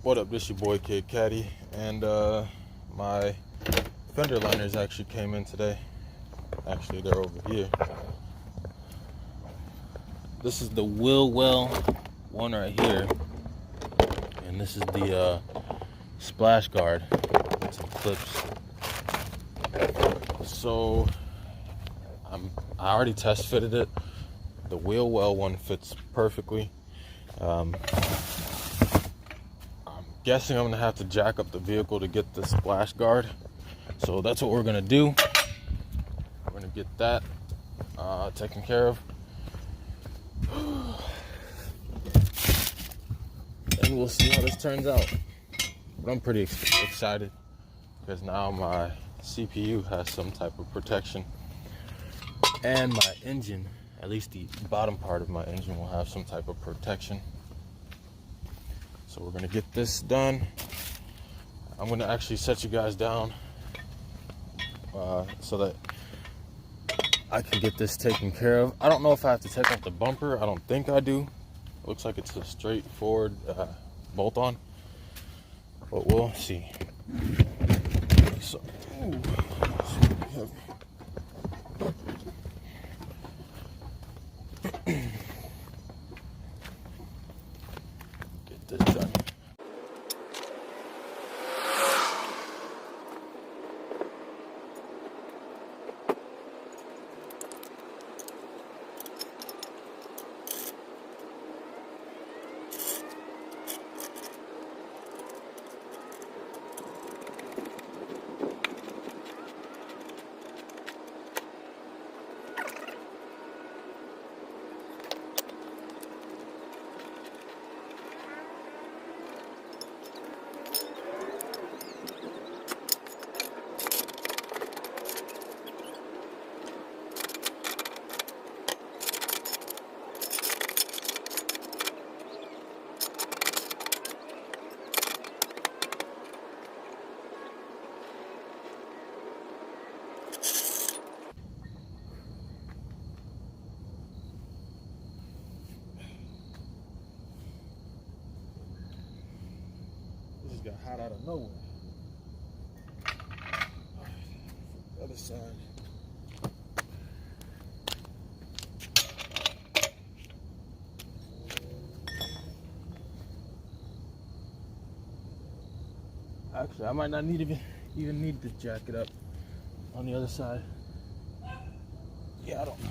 What up, this your boy Kid Caddy, and my fender liners actually came in today. Actually, they're over here. This is the Willwell one right here, and this is the splash guard with some clips. So I already test fitted it. The Willwell one fits perfectly. I'm guessing I'm gonna have to jack up the vehicle to get the splash guard, so that's what we're gonna do. We're gonna get that taken care of, and we'll see how this turns out. But I'm pretty excited because now my CPU has some type of protection, and my engine, at least the bottom part of my engine, will have some type of protection. So we're gonna get this done. I'm gonna actually set you guys down so that I can get this taken care of. I don't know if I have to take off the bumper. I don't think I do. It looks like it's a straightforward bolt-on, but we'll see. So, get this done. This got hot out of nowhere. The other side. Actually, I might not even need to jack it up on the other side. Yeah, I don't know.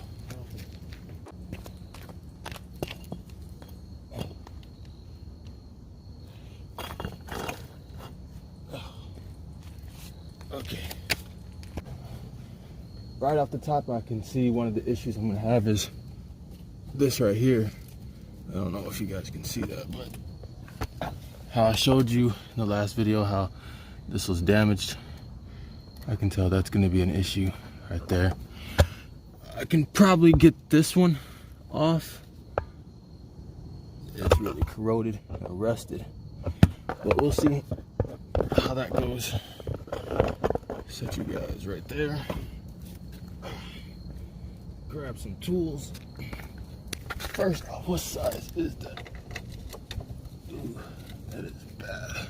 Okay. Right off the top, I can see one of the issues I'm gonna have is this right here. I don't know if you guys can see that, but how I showed you in the last video how this was damaged, I can tell that's gonna be an issue right there. I can probably get this one off. It's really corroded and rusted, but we'll see how that goes. Set you guys right there. Grab some tools. First off, what size is that? Ooh, that is bad.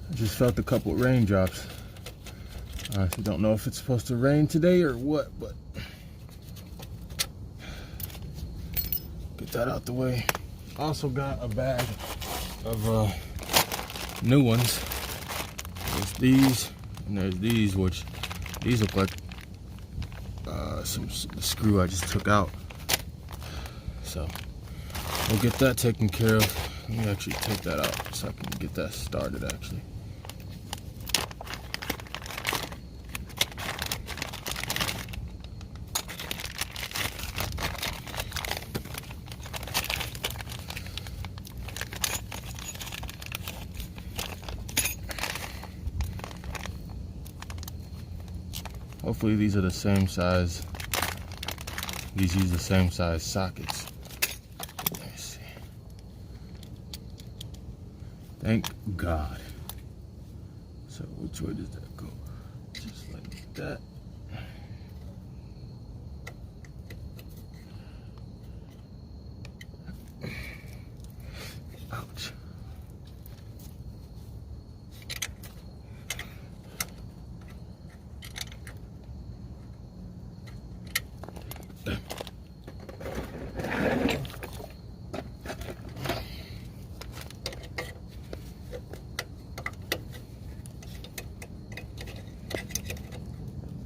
I just felt a couple raindrops. I don't know if it's supposed to rain today or what, but get that out the way. Also got a bag of new ones. There's these, and there's these, which these look like the screw I just took out. So we'll get that taken care of. Let me actually take that out so I can get that started actually. Hopefully these are the same size. These use the same size sockets. Let me see. Thank God. So which way does that go? Just like that. Ouch.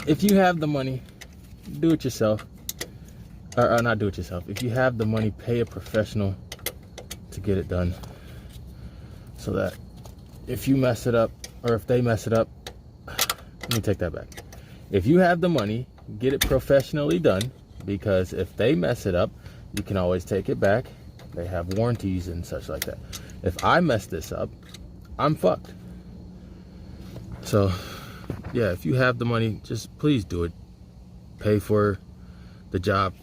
If you have the money, do it yourself. Or not do it yourself. If you have the money, pay a professional to get it done. So that if you mess it up, or if they mess it up, let me take that back. If you have the money, get it professionally done, because if they mess it up, you can always take it back. They have warranties and such like that. If I mess this up, I'm fucked. So yeah, if you have the money, just please do it. Pay for the job.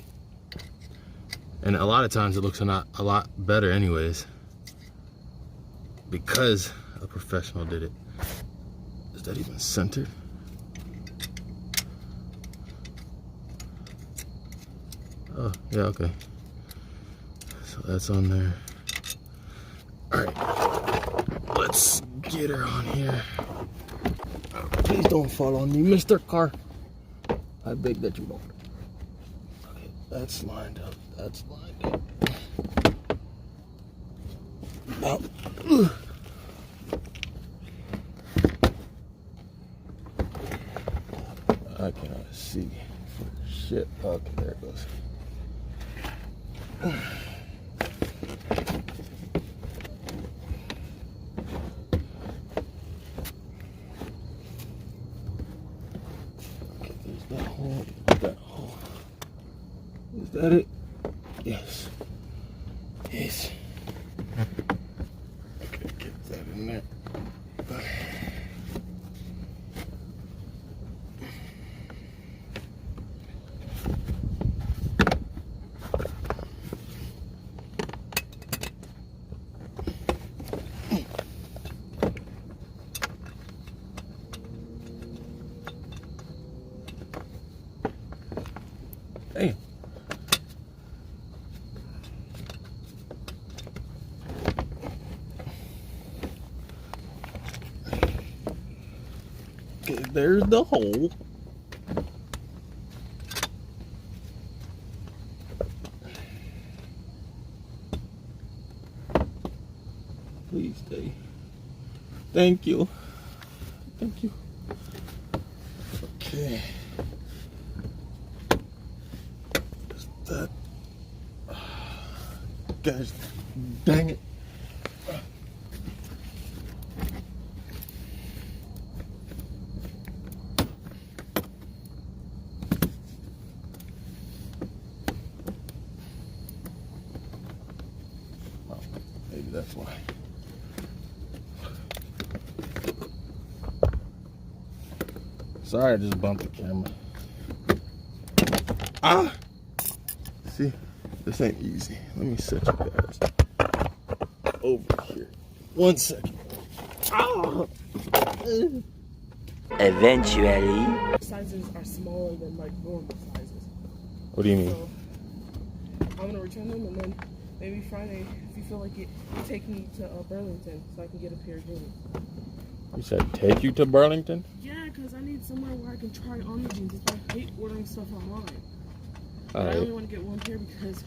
And a lot of times it looks a lot better anyways, because a professional did it. Is that even centered? Oh, yeah, okay. So that's on there. All right, let's get her on here. Please don't fall on me, Mr. Car. I beg that you don't. Okay, that's lined up. That's lined up. Now, I cannot see for shit. Okay, there it goes. Okay, there's that hole. That hole. Is that it? Yes. Yes. Okay, get that in there. Damn. Okay, there's the hole. Please stay. Thank you. Thank you. Okay. That. Guys, dang it. Oh, maybe that's why. Sorry, I just bumped the camera. Ah! See, this ain't easy. Let me set you guys over here. 1 second. Ah! Eventually. Sizes are smaller than like normal sizes. What do you mean? So I'm gonna return them, and then maybe Friday, if you feel like it, take me to Burlington so I can get a pair of jeans. You said take you to Burlington? Yeah, because I need somewhere where I can try on the jeans. I hate ordering stuff online. All I right. only want to get one pair because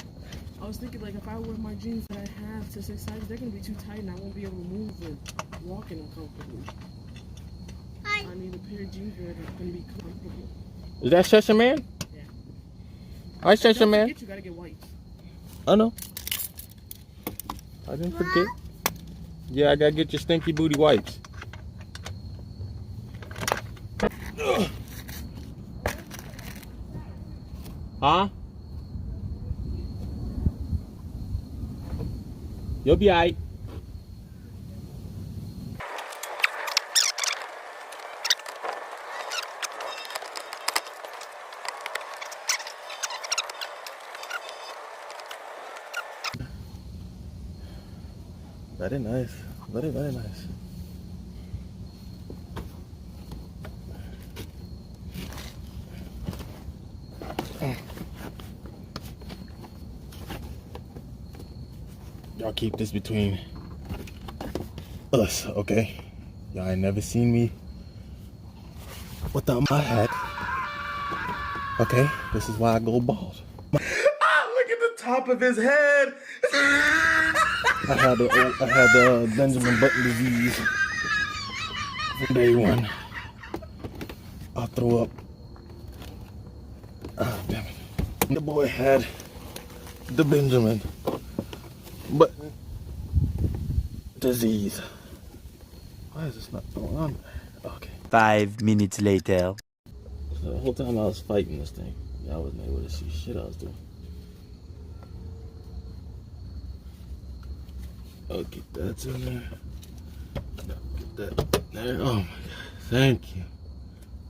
I was thinking, like, if I wear my jeans that I have to 6 sizes, they're gonna be too tight and I won't be able to move and walk in them comfortably. I need a pair of jeans where they're gonna be comfortable. Is that Session Man? Yeah. Hi, Session Don't Man. forget, you gotta get whites. I know. I didn't forget. Yeah, I gotta get your stinky booty wipes. Huh? You'll be alright. That is nice. Very, very nice. Y'all keep this between us, okay? Y'all ain't never seen me without my hat. Okay, this is why I go bald. Look at the top of his head. I had the Benjamin Button disease from day one. I threw up. Oh, damn it. The boy had the Benjamin Button disease. Why is this not going on? Okay. 5 minutes later. So the whole time I was fighting this thing, I wasn't able to see shit I was doing. Okay, that's in there. Get that there. Oh my god. Thank you.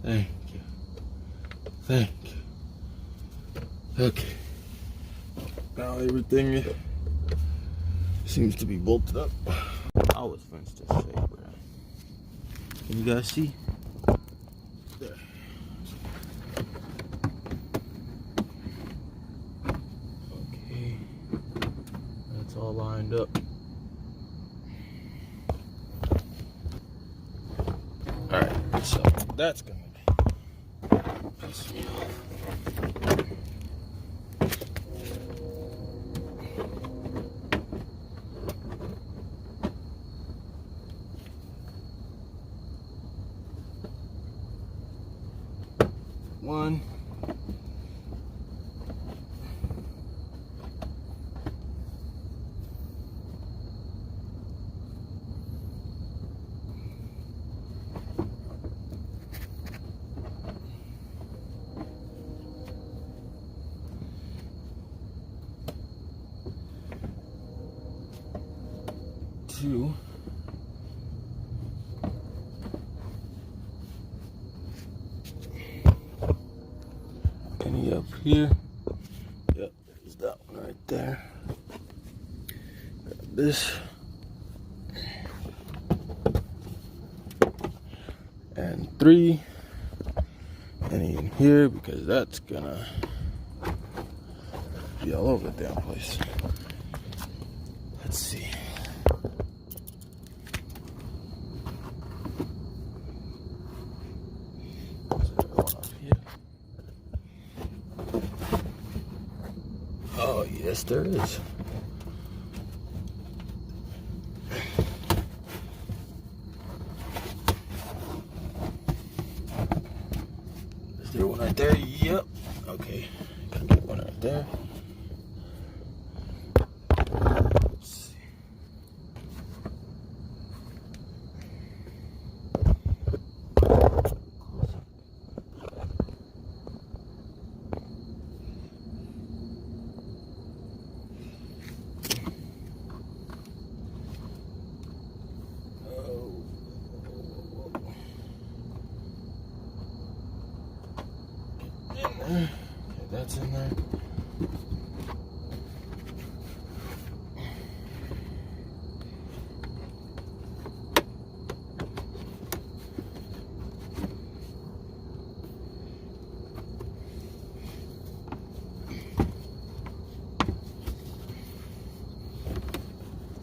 Thank you. Thank you. Okay. Now everything seems to be bolted up. I was fenced this shape, bro. Can you guys see? There. Okay. That's all lined up. Alright, so that's gonna piss me off. One. Two. Any up here? Yep, there's that one right there. Grab this. And 3. Any in here because that's gonna be all over the damn place. Let's see. Oh, yes, there is. Is there one right there? Yep. Okay. Gotta get one right there. Let's see. Okay, that's in there.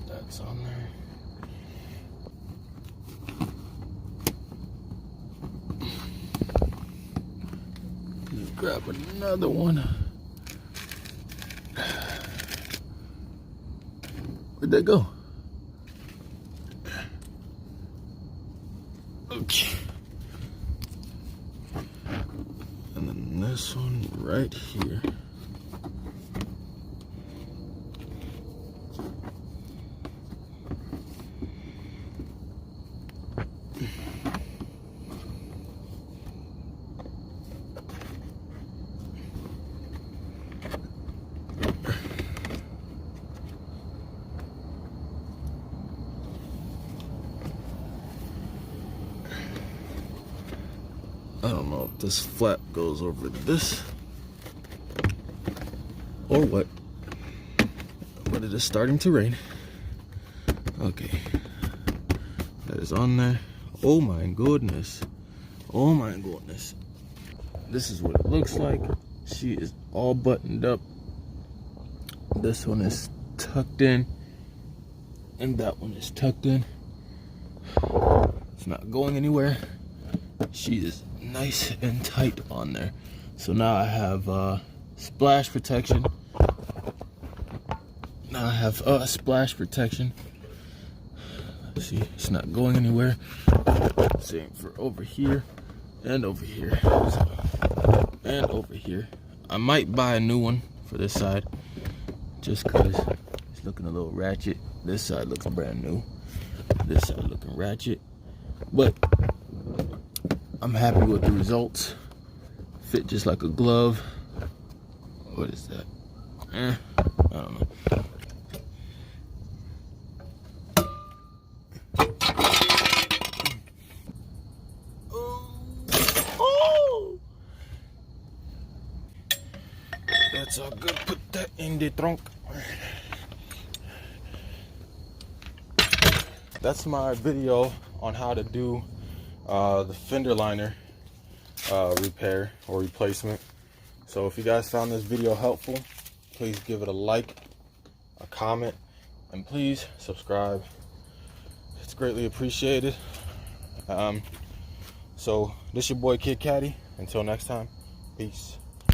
That's on there. Grab another one. Where'd that go? Okay. And then this one right here. I don't know if this flap goes over this or what, but it is starting to rain. Okay, is on there. Oh my goodness. Oh my goodness. This is what it looks like. She is all buttoned up. This one is tucked in. And that one is tucked in. It's not going anywhere. She is nice and tight on there. So now I have splash protection. Now I have splash protection. See, it's not going anywhere. Same for over here and over here. And over here. I might buy a new one for this side just because it's looking a little ratchet. This side looks brand new. This side looking ratchet. But I'm happy with the results. Fit just like a glove. What is that? I don't know. Oh! That's all good. Put that in the trunk. That's my video on how to do the fender liner repair or replacement. So if you guys found this video helpful, please give it a like, a comment, and please subscribe. It's greatly appreciated. So this your boy Kid Caddy. Until next time, peace.